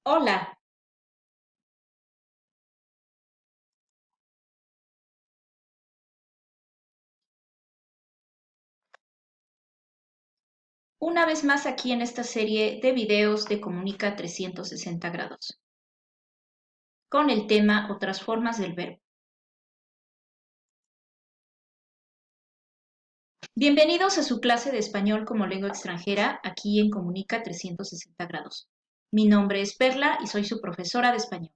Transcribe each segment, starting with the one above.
Hola, una vez más aquí en esta serie de videos de Comunica 360 grados, con el tema Otras formas del verbo. Bienvenidos a su clase de español como lengua extranjera aquí en Comunica 360 grados. Mi nombre es Perla y soy su profesora de español.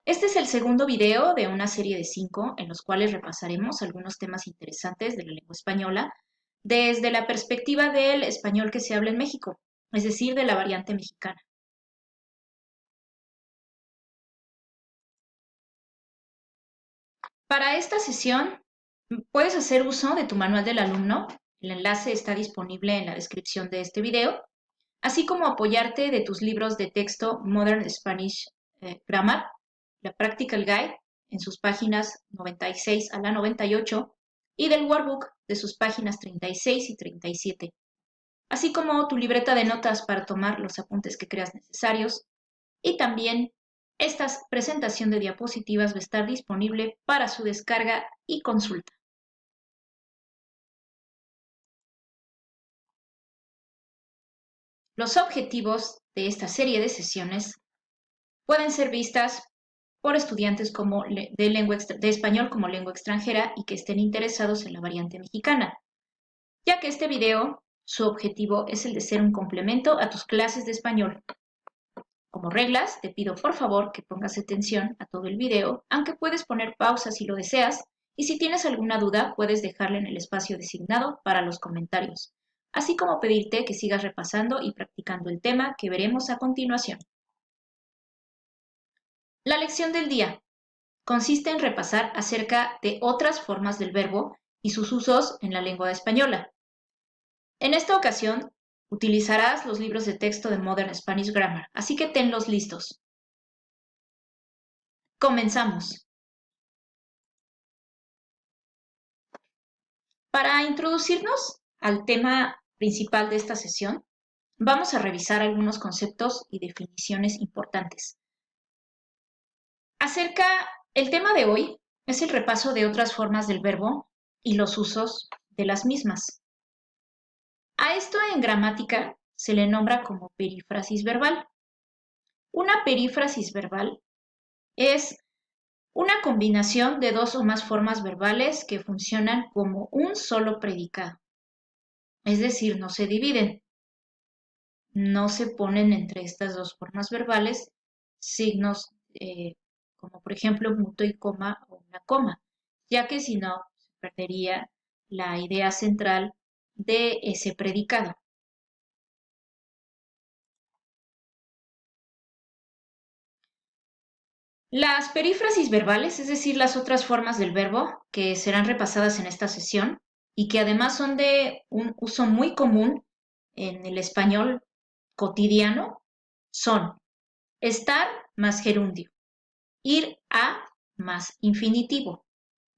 Este es el segundo video de una serie de 5 en los cuales repasaremos algunos temas interesantes de la lengua española desde la perspectiva del español que se habla en México, es decir, de la variante mexicana. Para esta sesión puedes hacer uso de tu manual del alumno. El enlace está disponible en la descripción de este video, así como apoyarte de tus libros de texto Modern Spanish Grammar, la Practical Guide en sus páginas 96 a la 98 y del Workbook de sus páginas 36 y 37, así como tu libreta de notas para tomar los apuntes que creas necesarios y también esta presentación de diapositivas va a estar disponible para su descarga y consulta. Los objetivos de esta serie de sesiones pueden ser vistas por estudiantes de español como lengua extranjera y que estén interesados en la variante mexicana, ya que este video, su objetivo es el de ser un complemento a tus clases de español. Como reglas, te pido por favor que pongas atención a todo el video, aunque puedes poner pausa si lo deseas, y si tienes alguna duda puedes dejarla en el espacio designado para los comentarios, así como pedirte que sigas repasando y practicando el tema que veremos a continuación. La lección del día consiste en repasar acerca de otras formas del verbo y sus usos en la lengua española. En esta ocasión, utilizarás los libros de texto de Modern Spanish Grammar, así que tenlos listos. Comenzamos. Para introducirnos al tema principal de esta sesión, vamos a revisar algunos conceptos y definiciones importantes. El tema de hoy es el repaso de otras formas del verbo y los usos de las mismas. A esto en gramática se le nombra como perífrasis verbal. Una perífrasis verbal es una combinación de dos o más formas verbales que funcionan como un solo predicado. Es decir, no se dividen. No se ponen entre estas dos formas verbales signos como por ejemplo punto y coma o una coma, ya que si no se perdería la idea central de ese predicado. Las perífrasis verbales, es decir, las otras formas del verbo que serán repasadas en esta sesión y que además son de un uso muy común en el español cotidiano, son estar más gerundio, ir a más infinitivo,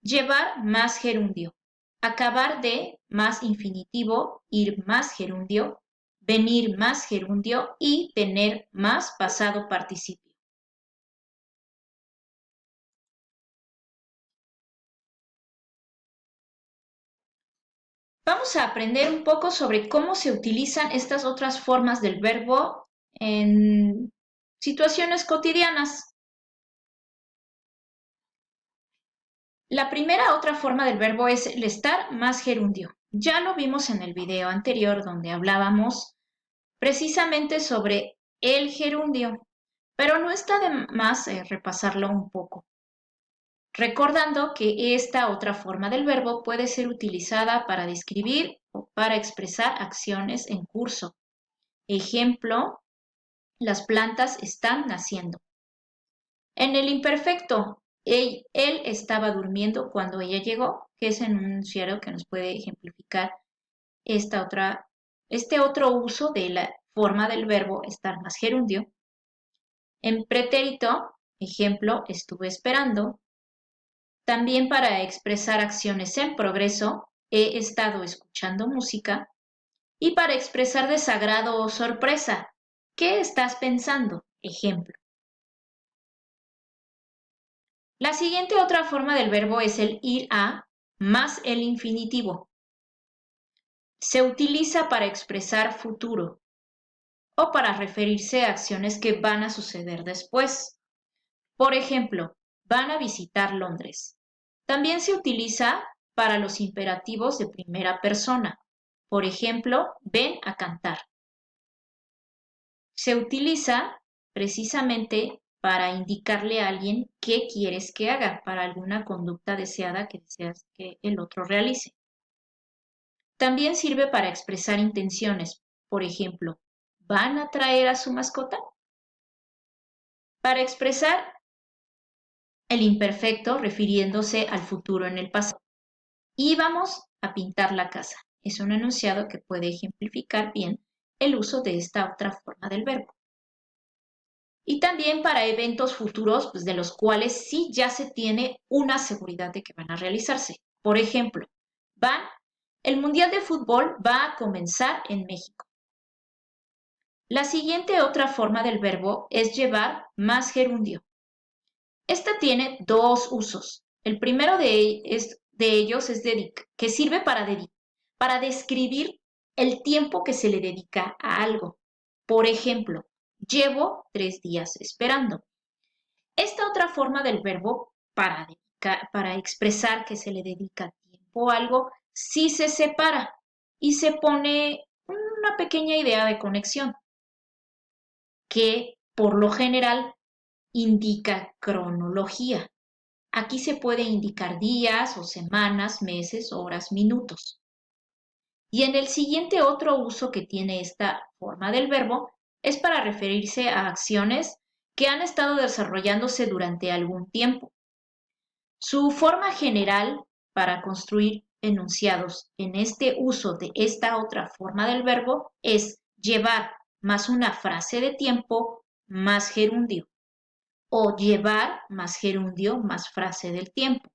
llevar más gerundio, acabar de más infinitivo, ir más gerundio, venir más gerundio y tener más pasado participio. Vamos a aprender un poco sobre cómo se utilizan estas otras formas del verbo en situaciones cotidianas. La primera otra forma del verbo es el estar más gerundio. Ya lo vimos en el video anterior donde hablábamos precisamente sobre el gerundio, pero no está de más repasarlo un poco. Recordando que esta otra forma del verbo puede ser utilizada para describir o para expresar acciones en curso. Ejemplo, las plantas están naciendo. En el imperfecto, él estaba durmiendo cuando ella llegó, que es en un enunciado que nos puede ejemplificar este otro uso de la forma del verbo estar más gerundio. En pretérito, ejemplo, estuve esperando. También para expresar acciones en progreso, he estado escuchando música. Y para expresar desagrado o sorpresa, ¿qué estás pensando? Ejemplo. La siguiente otra forma del verbo es el ir a más el infinitivo. Se utiliza para expresar futuro o para referirse a acciones que van a suceder después. Por ejemplo, van a visitar Londres. También se utiliza para los imperativos de primera persona. Por ejemplo, ven a cantar. Se utiliza precisamente para indicarle a alguien qué quieres que haga, para alguna conducta deseada que deseas que el otro realice. También sirve para expresar intenciones. Por ejemplo, ¿van a traer a su mascota? Para expresar el imperfecto refiriéndose al futuro en el pasado. Íbamos a pintar la casa. Es un enunciado que puede ejemplificar bien el uso de esta otra forma del verbo. Y también para eventos futuros, pues, de los cuales sí ya se tiene una seguridad de que van a realizarse. Por ejemplo, el Mundial de Fútbol va a comenzar en México. La siguiente otra forma del verbo es llevar más gerundio. Esta tiene dos usos. El primero de ellos es que sirve para describir el tiempo que se le dedica a algo. Por ejemplo, llevo 3 días esperando. Esta otra forma del verbo para expresar que se le dedica tiempo a algo, sí se separa y se pone una pequeña idea de conexión que por lo general indica cronología. Aquí se puede indicar días o semanas, meses, horas, minutos. Y en el siguiente otro uso que tiene esta forma del verbo es para referirse a acciones que han estado desarrollándose durante algún tiempo. Su forma general para construir enunciados en este uso de esta otra forma del verbo es llevar más una frase de tiempo más gerundio o llevar más gerundio más frase del tiempo.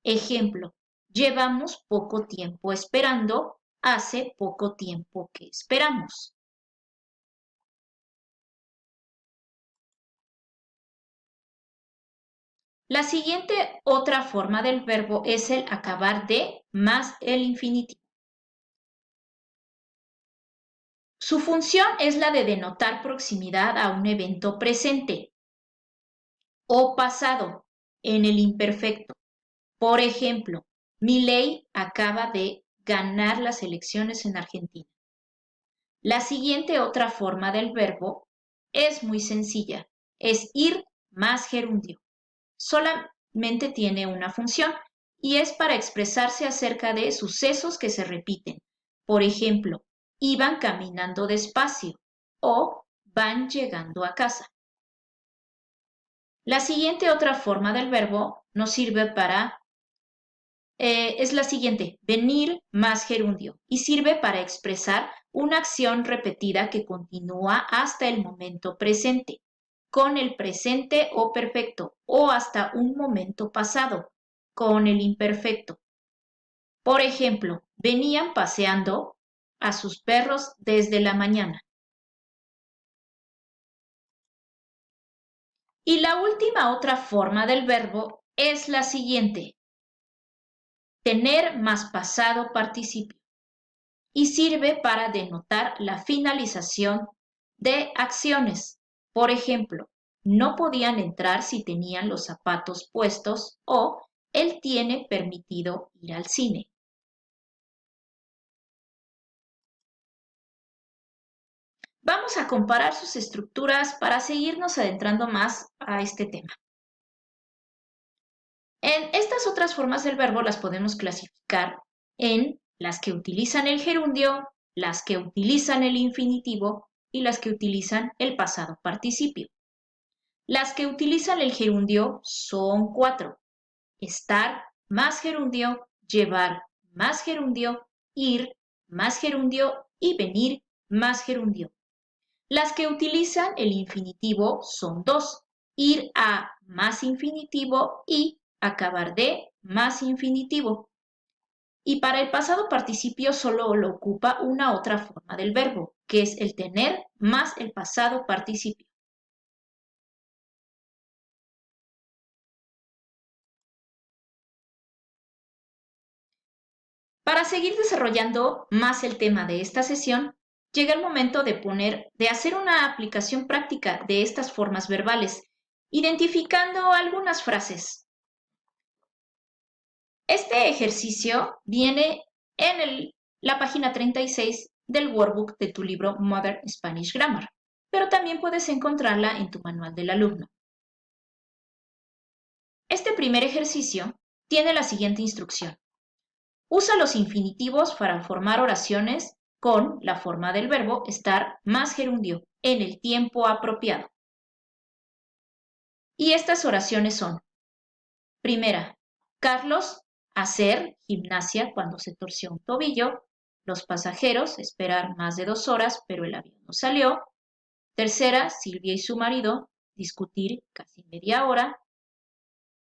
Ejemplo, llevamos poco tiempo esperando, hace poco tiempo que esperamos. La siguiente otra forma del verbo es el acabar de más el infinitivo. Su función es la de denotar proximidad a un evento presente o pasado en el imperfecto. Por ejemplo, Milei acaba de ganar las elecciones en Argentina. La siguiente otra forma del verbo es muy sencilla, es ir más gerundio. Solamente tiene una función y es para expresarse acerca de sucesos que se repiten. Por ejemplo, iban caminando despacio o van llegando a casa. La siguiente otra forma del verbo nos sirve es la siguiente, venir más gerundio, y sirve para expresar una acción repetida que continúa hasta el momento presente, con el presente o perfecto, o hasta un momento pasado, con el imperfecto. Por ejemplo, venían paseando a sus perros desde la mañana. Y la última otra forma del verbo es la siguiente, tener más pasado participio, y sirve para denotar la finalización de acciones. Por ejemplo, no podían entrar si tenían los zapatos puestos o él tiene permitido ir al cine. Vamos a comparar sus estructuras para seguirnos adentrando más a este tema. En estas otras formas del verbo las podemos clasificar en las que utilizan el gerundio, las que utilizan el infinitivo y las que utilizan el pasado participio. Las que utilizan el gerundio son 4. Estar más gerundio, llevar más gerundio, ir más gerundio y venir más gerundio. Las que utilizan el infinitivo son 2. Ir a más infinitivo y acabar de más infinitivo. Y para el pasado participio solo lo ocupa una otra forma del verbo, que es el tener más el pasado participio. Para seguir desarrollando más el tema de esta sesión, llega el momento de hacer una aplicación práctica de estas formas verbales, identificando algunas frases. Este ejercicio viene en la página 36 del workbook de tu libro Modern Spanish Grammar, pero también puedes encontrarla en tu manual del alumno. Este primer ejercicio tiene la siguiente instrucción. Usa los infinitivos para formar oraciones con la forma del verbo estar más gerundio en el tiempo apropiado. Y estas oraciones son: primera, Carlos hacer gimnasia cuando se torció un tobillo. Los pasajeros esperar más de 2 horas, pero el avión no salió. Tercera, Silvia y su marido discutir casi media hora.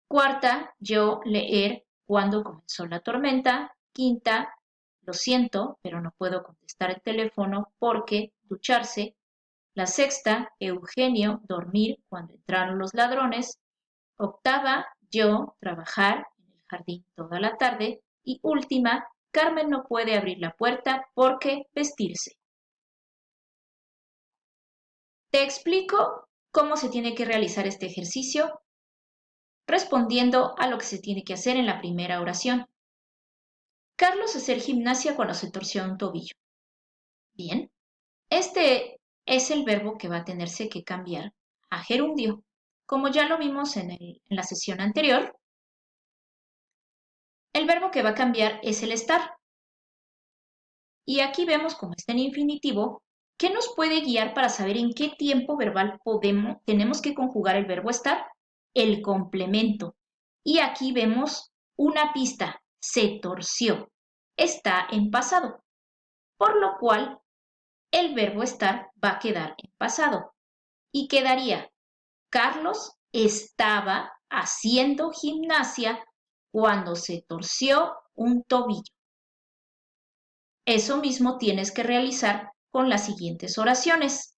Cuarta, yo leer cuando comenzó la tormenta. Quinta, lo siento, pero no puedo contestar el teléfono porque ducharse. La sexta, Eugenio dormir cuando entraron los ladrones. Octava, yo trabajar en el jardín toda la tarde. Y última, Carmen no puede abrir la puerta porque vestirse. Te explico cómo se tiene que realizar este ejercicio respondiendo a lo que se tiene que hacer en la primera oración. Carlos hacer gimnasia cuando se torció un tobillo. Bien, este es el verbo que va a tenerse que cambiar a gerundio. Como ya lo vimos en la sesión anterior, el verbo que va a cambiar es el estar. Y aquí vemos, como está en infinitivo, ¿qué nos puede guiar para saber en qué tiempo verbal tenemos que conjugar el verbo estar? El complemento. Y aquí vemos una pista: se torció. Está en pasado. Por lo cual, el verbo estar va a quedar en pasado. Y quedaría: Carlos estaba haciendo gimnasia cuando se torció un tobillo. Eso mismo tienes que realizar con las siguientes oraciones.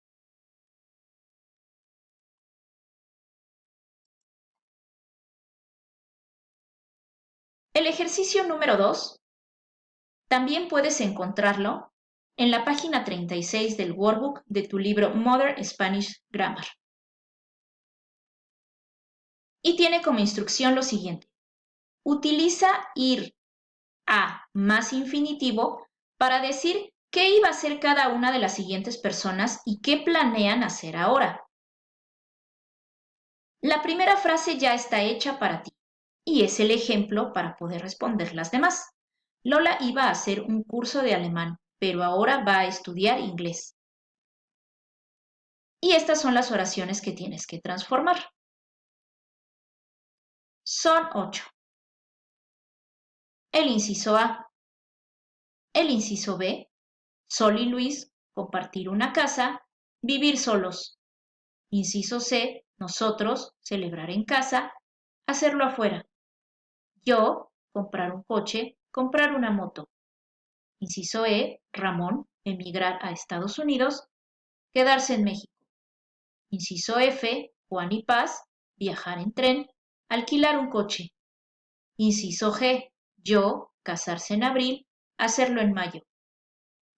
El ejercicio número 2 también puedes encontrarlo en la página 36 del workbook de tu libro Modern Spanish Grammar. Y tiene como instrucción lo siguiente: utiliza ir a más infinitivo para decir qué iba a hacer cada una de las siguientes personas y qué planean hacer ahora. La primera frase ya está hecha para ti y es el ejemplo para poder responder las demás. Lola iba a hacer un curso de alemán, pero ahora va a estudiar inglés. Y estas son las oraciones que tienes que transformar. Son 8. El inciso A. El inciso B. Sol y Luis compartir una casa, vivir solos. Inciso C. Nosotros celebrar en casa, hacerlo afuera. Yo comprar un coche, comprar una moto. Inciso E. Ramón emigrar a Estados Unidos, quedarse en México. Inciso F. Juan y Paz viajar en tren, alquilar un coche. Inciso G. Yo casarse en abril, hacerlo en mayo.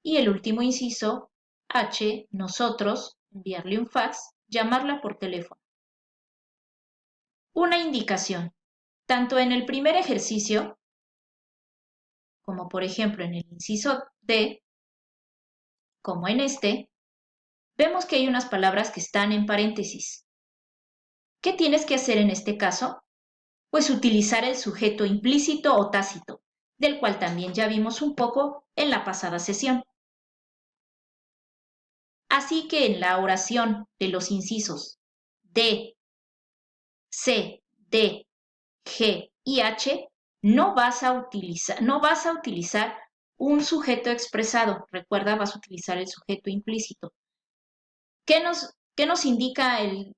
Y el último inciso H. Nosotros enviarle un fax, llamarla por teléfono. Una indicación. Tanto en el primer ejercicio, como por ejemplo en el inciso D, como en este, vemos que hay unas palabras que están en paréntesis. ¿Qué tienes que hacer en este caso? Pues utilizar el sujeto implícito o tácito, del cual también ya vimos un poco en la pasada sesión. Así que en la oración de los incisos D, C, D, G y H no vas a utilizar un sujeto expresado. Recuerda, vas a utilizar el sujeto implícito. ¿Qué nos indica el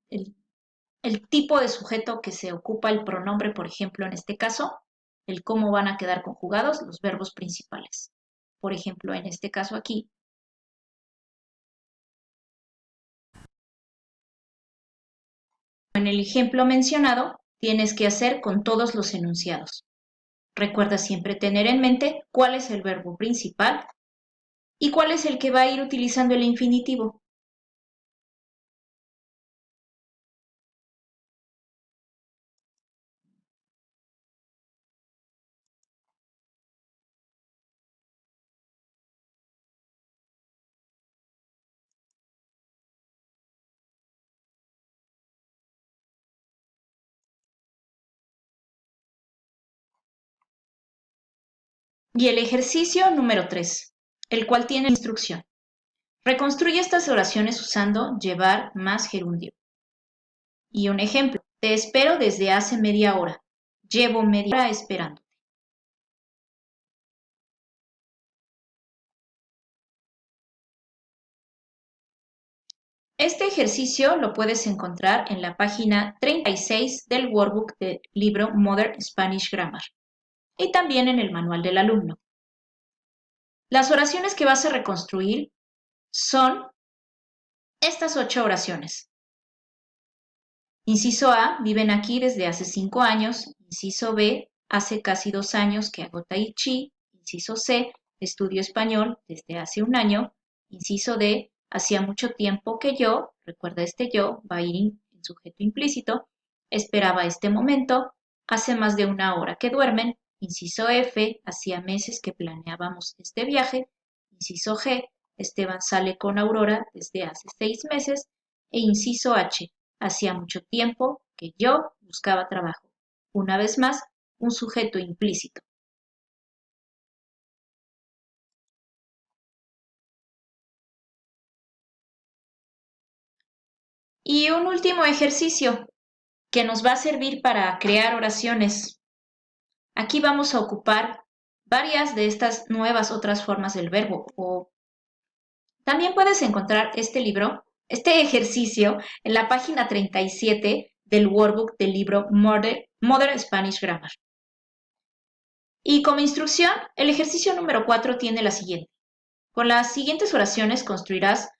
tipo de sujeto que se ocupa el pronombre, por ejemplo, en este caso? El cómo van a quedar conjugados los verbos principales. Por ejemplo, en este caso aquí, en el ejemplo mencionado, tienes que hacer con todos los enunciados. Recuerda siempre tener en mente cuál es el verbo principal y cuál es el que va a ir utilizando el infinitivo. Y el ejercicio número 3, el cual tiene instrucción. Reconstruye estas oraciones usando llevar más gerundio. Y un ejemplo, te espero desde hace media hora. Llevo media hora esperando. Este ejercicio lo puedes encontrar en la página 36 del workbook del libro Modern Spanish Grammar y también en el manual del alumno. Las oraciones que vas a reconstruir son estas 8 oraciones. Inciso A, viven aquí desde hace 5 años. Inciso B, hace casi 2 años que hago tai chi. Inciso C, estudio español desde hace 1 año. Inciso D, hacía mucho tiempo que yo, recuerda este yo, va a ir en sujeto implícito, esperaba este momento. Hace más de 1 hora que duermen. Inciso F, hacía meses que planeábamos este viaje. Inciso G, Esteban sale con Aurora desde hace 6 meses. E inciso H, hacía mucho tiempo que yo buscaba trabajo. Una vez más, un sujeto implícito. Y un último ejercicio que nos va a servir para crear oraciones. Aquí vamos a ocupar varias de estas nuevas otras formas del verbo. O también puedes encontrar este libro, este ejercicio, en la página 37 del workbook del libro Modern Spanish Grammar. Y como instrucción, el ejercicio número 4 tiene la siguiente. Con las siguientes oraciones construirás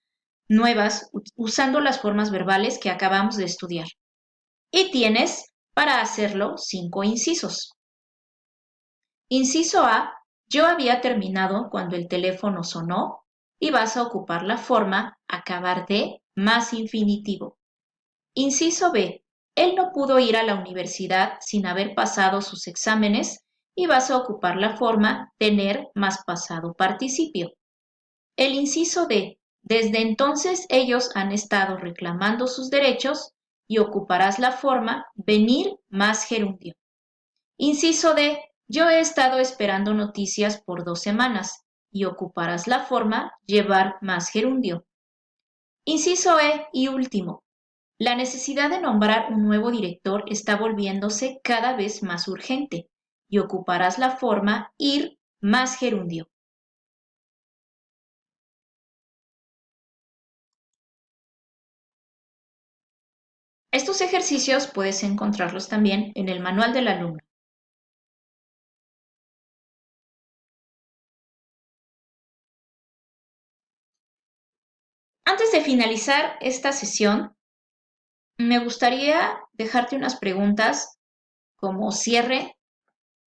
nuevas usando las formas verbales que acabamos de estudiar. Y tienes para hacerlo 5 incisos. Inciso A, yo había terminado cuando el teléfono sonó y vas a ocupar la forma acabar de más infinitivo. Inciso B, él no pudo ir a la universidad sin haber pasado sus exámenes y vas a ocupar la forma tener más pasado participio. El inciso D, desde entonces ellos han estado reclamando sus derechos y ocuparás la forma venir más gerundio. Inciso D, yo he estado esperando noticias por 2 semanas y ocuparás la forma llevar más gerundio. Inciso E y último, la necesidad de nombrar un nuevo director está volviéndose cada vez más urgente y ocuparás la forma ir más gerundio. Estos ejercicios puedes encontrarlos también en el manual del alumno. Antes de finalizar esta sesión, me gustaría dejarte unas preguntas como cierre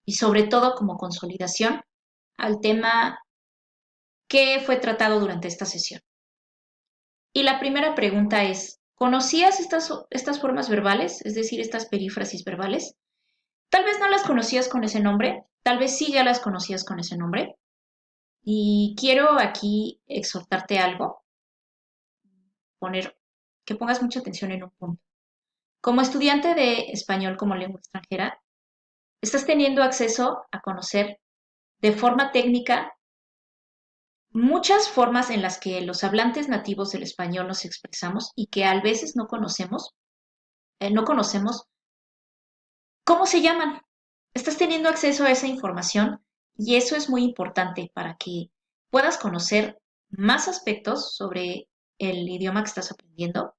y sobre todo como consolidación al tema que fue tratado durante esta sesión. Y la primera pregunta es, ¿conocías estas formas verbales, es decir, estas perífrasis verbales? Tal vez no las conocías con ese nombre, tal vez sí ya las conocías con ese nombre. Y quiero aquí exhortarte algo, que pongas mucha atención en un punto. Como estudiante de español como lengua extranjera, estás teniendo acceso a conocer de forma técnica muchas formas en las que los hablantes nativos del español nos expresamos y que a veces no conocemos cómo se llaman. Estás teniendo acceso a esa información y eso es muy importante para que puedas conocer más aspectos sobre el idioma que estás aprendiendo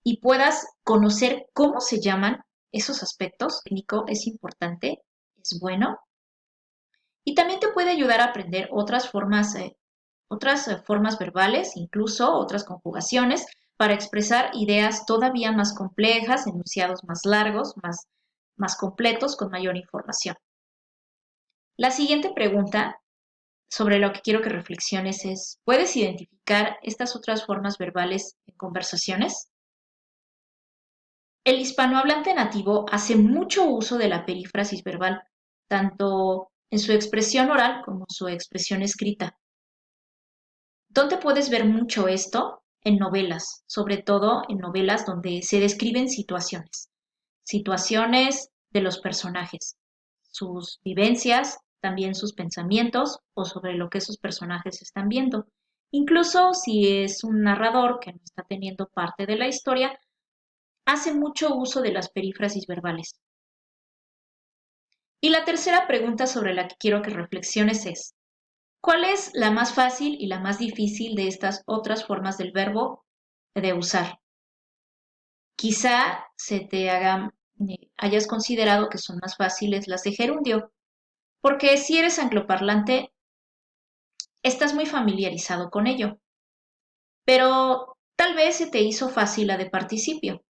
y puedas conocer cómo se llaman esos aspectos. Técnico es importante, es bueno y también te puede ayudar a aprender otras formas verbales, incluso otras conjugaciones, para expresar ideas todavía más complejas, enunciados más largos, más completos, con mayor información. La siguiente pregunta sobre lo que quiero que reflexiones es, ¿puedes identificar estas otras formas verbales en conversaciones? El hispanohablante nativo hace mucho uso de la perífrasis verbal, tanto en su expresión oral como en su expresión escrita. ¿Dónde puedes ver mucho esto? En novelas, sobre todo en novelas donde se describen situaciones de los personajes, sus vivencias, también sus pensamientos o sobre lo que esos personajes están viendo. Incluso si es un narrador que no está teniendo parte de la historia, hace mucho uso de las perífrasis verbales. Y la tercera pregunta sobre la que quiero que reflexiones es, ¿cuál es la más fácil y la más difícil de estas otras formas del verbo de usar? Quizá hayas considerado que son más fáciles las de gerundio, porque si eres angloparlante, estás muy familiarizado con ello, pero tal vez se te hizo fácil la de participio,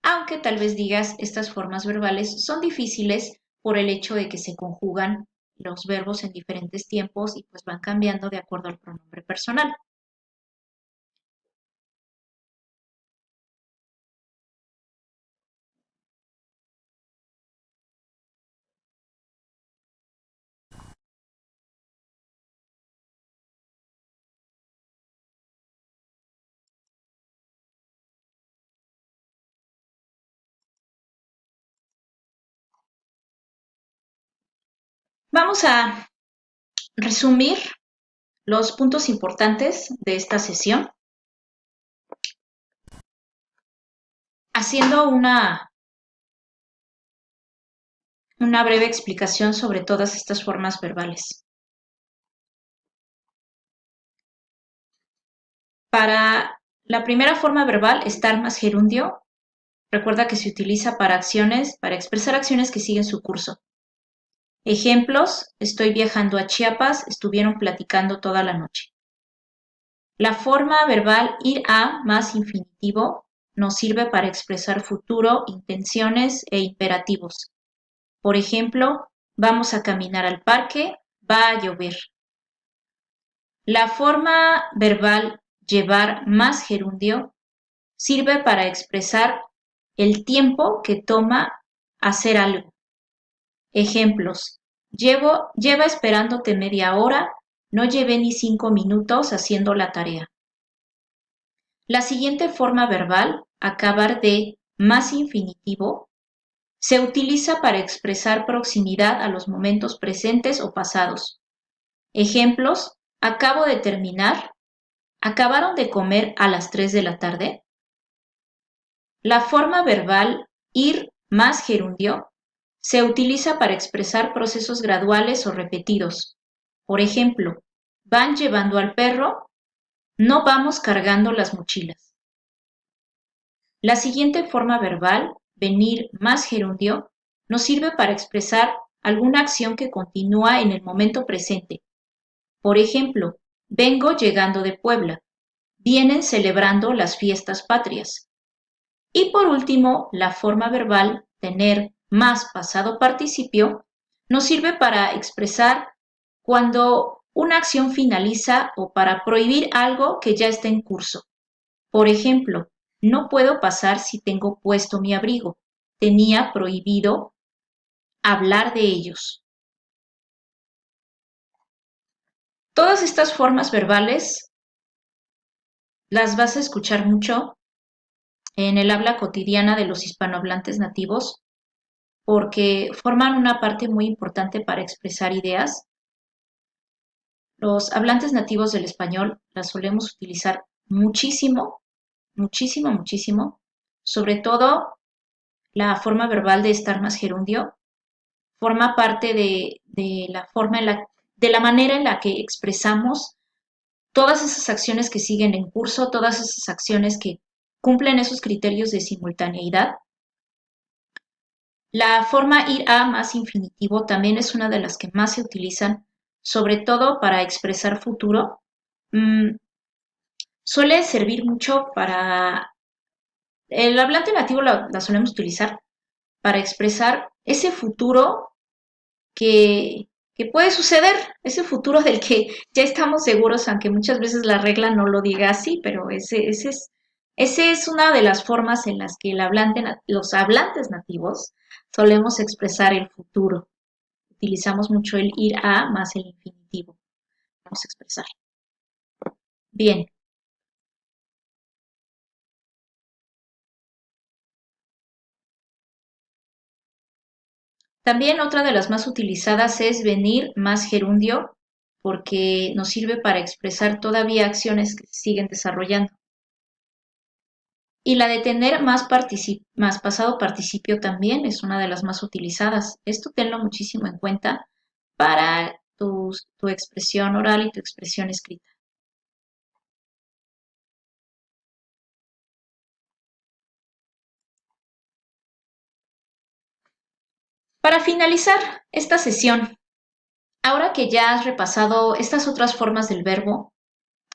aunque tal vez digas estas formas verbales son difíciles por el hecho de que se conjugan los verbos en diferentes tiempos y pues van cambiando de acuerdo al pronombre personal. Vamos a resumir los puntos importantes de esta sesión haciendo una breve explicación sobre todas estas formas verbales. Para la primera forma verbal, estar más gerundio, recuerda que se utiliza para expresar acciones que siguen su curso. Ejemplos, estoy viajando a Chiapas, estuvieron platicando toda la noche. La forma verbal ir a más infinitivo nos sirve para expresar futuro, intenciones e imperativos. Por ejemplo, vamos a caminar al parque, va a llover. La forma verbal llevar más gerundio sirve para expresar el tiempo que toma hacer algo. Ejemplos. Lleva esperándote media hora, no llevé ni 5 minutos haciendo la tarea. La siguiente forma verbal, acabar de más infinitivo, se utiliza para expresar proximidad a los momentos presentes o pasados. Ejemplos, acabo de terminar, ¿acabaron de comer a las 3 de la tarde? La forma verbal ir más gerundio se utiliza para expresar procesos graduales o repetidos. Por ejemplo, van llevando al perro, no vamos cargando las mochilas. La siguiente forma verbal, venir más gerundio, nos sirve para expresar alguna acción que continúa en el momento presente. Por ejemplo, vengo llegando de Puebla, vienen celebrando las fiestas patrias. Y por último, la forma verbal, tener más pasado participio, nos sirve para expresar cuando una acción finaliza o para prohibir algo que ya está en curso. Por ejemplo, no puedo pasar si tengo puesto mi abrigo. Tenía prohibido hablar de ellos. Todas estas formas verbales las vas a escuchar mucho en el habla cotidiana de los hispanohablantes nativos porque forman una parte muy importante para expresar ideas. Los hablantes nativos del español las solemos utilizar muchísimo, muchísimo, muchísimo, sobre todo la forma verbal de estar más gerundio, forma parte de la manera en la que expresamos todas esas acciones que siguen en curso, todas esas acciones que cumplen esos criterios de simultaneidad. La forma ir a más infinitivo también es una de las que más se utilizan, sobre todo para expresar futuro. Suele servir mucho para... El hablante nativo la solemos utilizar para expresar ese futuro que que puede suceder, ese futuro del que ya estamos seguros, aunque muchas veces la regla no lo diga así, pero ese es una de las formas en las que los hablantes nativos solemos expresar el futuro. Utilizamos mucho el ir a más el infinitivo. Vamos a expresar. Bien. También otra de las más utilizadas es venir más gerundio porque nos sirve para expresar todavía acciones que se siguen desarrollando. Y la de tener más pasado participio también es una de las más utilizadas. Esto tenlo muchísimo en cuenta para tu expresión oral y tu expresión escrita. Para finalizar esta sesión, ahora que ya has repasado estas otras formas del verbo,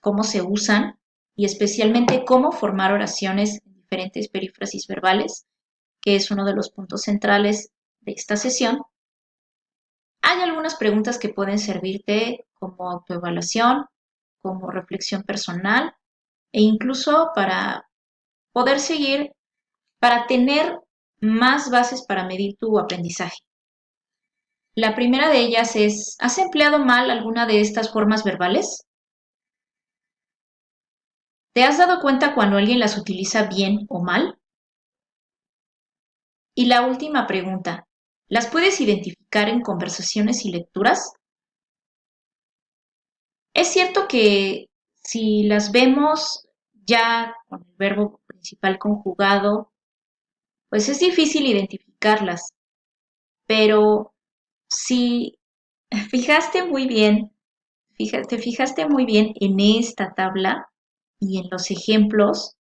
cómo se usan y especialmente cómo formar oraciones en diferentes perífrasis verbales, que es uno de los puntos centrales de esta sesión, hay algunas preguntas que pueden servirte como autoevaluación, como reflexión personal e incluso para poder seguir, para tener más bases para medir tu aprendizaje. La primera de ellas es, ¿has empleado mal alguna de estas formas verbales? ¿Te has dado cuenta cuando alguien las utiliza bien o mal? Y la última pregunta, ¿las puedes identificar en conversaciones y lecturas? Es cierto que si las vemos ya con el verbo principal conjugado, pues es difícil identificarlas, pero si fijaste muy bien, te fijaste muy bien en esta tabla y en los ejemplos,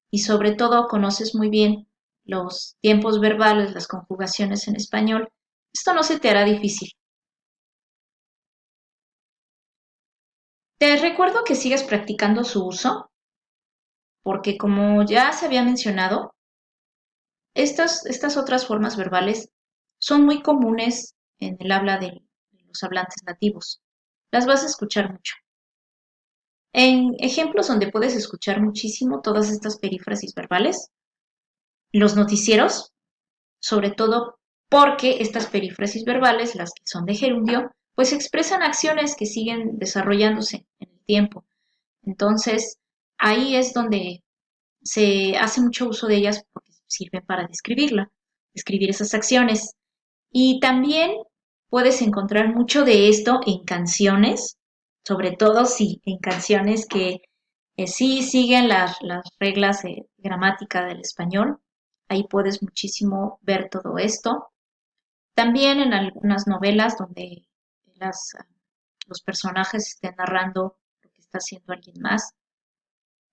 y sobre todo conoces muy bien los tiempos verbales, las conjugaciones en español, esto no se te hará difícil. Te recuerdo que sigas practicando su uso, porque como ya se había mencionado, estas otras formas verbales son muy comunes en el habla de los hablantes nativos. Las vas a escuchar mucho. En ejemplos donde puedes escuchar muchísimo todas estas perífrasis verbales, los noticieros, sobre todo porque estas perífrasis verbales, las que son de gerundio, pues expresan acciones que siguen desarrollándose en el tiempo. Entonces, ahí es donde se hace mucho uso de ellas porque sirven para describir esas acciones. Y también puedes encontrar mucho de esto en canciones, sobre todo sí, en canciones que sí siguen las reglas de gramática del español. Ahí puedes muchísimo ver todo esto. También en algunas novelas donde las, los personajes estén narrando lo que está haciendo alguien más,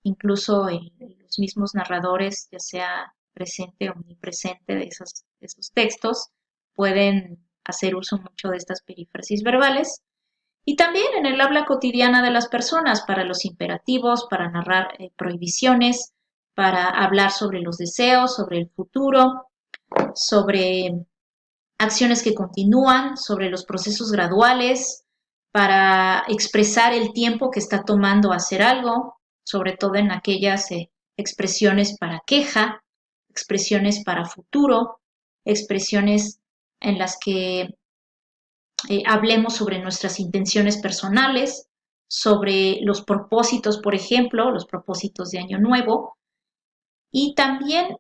incluso los mismos narradores, ya sea presente o omnipresente de esos textos, pueden hacer uso mucho de estas perífrasis verbales. Y también en el habla cotidiana de las personas, para los imperativos, para narrar prohibiciones, para hablar sobre los deseos, sobre el futuro, sobre acciones que continúan, sobre los procesos graduales, para expresar el tiempo que está tomando hacer algo, sobre todo en aquellas expresiones para queja, expresiones para futuro, expresiones en las que hablemos sobre nuestras intenciones personales, sobre los propósitos, por ejemplo, los propósitos de Año Nuevo, y también,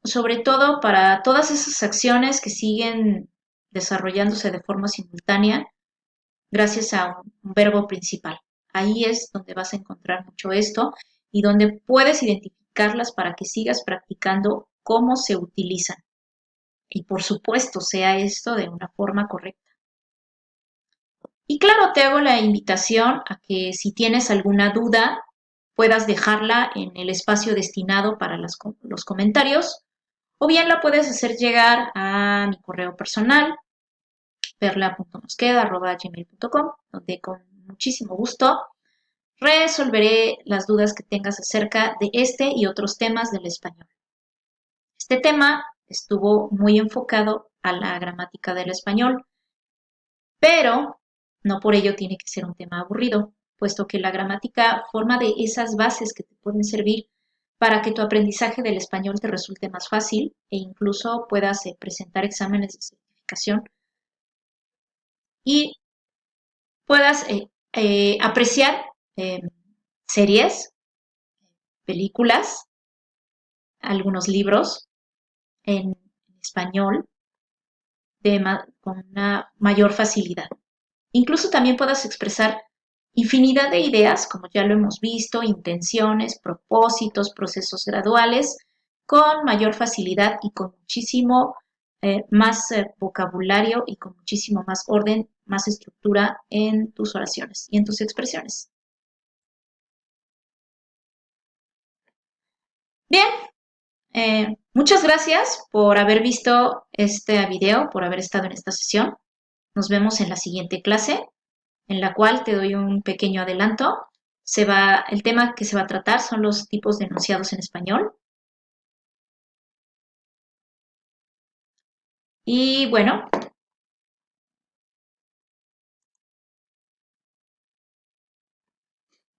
sobre todo, para todas esas acciones que siguen desarrollándose de forma simultánea gracias a un verbo principal. Ahí es donde vas a encontrar mucho esto y donde puedes identificarlas para que sigas practicando cómo se utilizan. Y por supuesto, sea esto de una forma correcta. Y claro, te hago la invitación a que si tienes alguna duda, puedas dejarla en el espacio destinado para los comentarios, o bien la puedes hacer llegar a mi correo personal, perla.mosqueda@gmail.com, donde con muchísimo gusto resolveré las dudas que tengas acerca de este y otros temas del español. Este tema estuvo muy enfocado a la gramática del español, Pero no por ello tiene que ser un tema aburrido, puesto que la gramática forma de esas bases que te pueden servir para que tu aprendizaje del español te resulte más fácil e incluso puedas presentar exámenes de certificación y puedas apreciar eh, series, películas, algunos libros en español con una mayor facilidad. Incluso también puedas expresar infinidad de ideas, como ya lo hemos visto, intenciones, propósitos, procesos graduales, con mayor facilidad y con muchísimo más vocabulario y con muchísimo más orden, más estructura en tus oraciones y en tus expresiones. Bien, muchas gracias por haber visto este video, por haber estado en esta sesión. Nos vemos en la siguiente clase, en la cual te doy un pequeño adelanto. El tema que se va a tratar son los tipos de enunciados en español. Y bueno,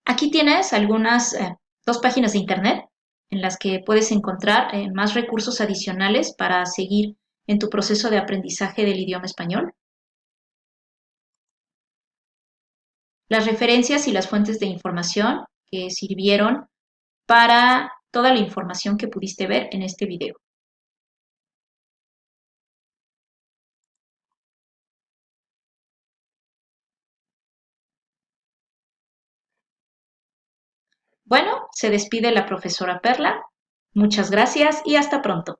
aquí tienes dos páginas de internet en las que puedes encontrar más recursos adicionales para seguir en tu proceso de aprendizaje del idioma español. Las referencias y las fuentes de información que sirvieron para toda la información que pudiste ver en este video. Bueno, se despide la profesora Perla. Muchas gracias y hasta pronto.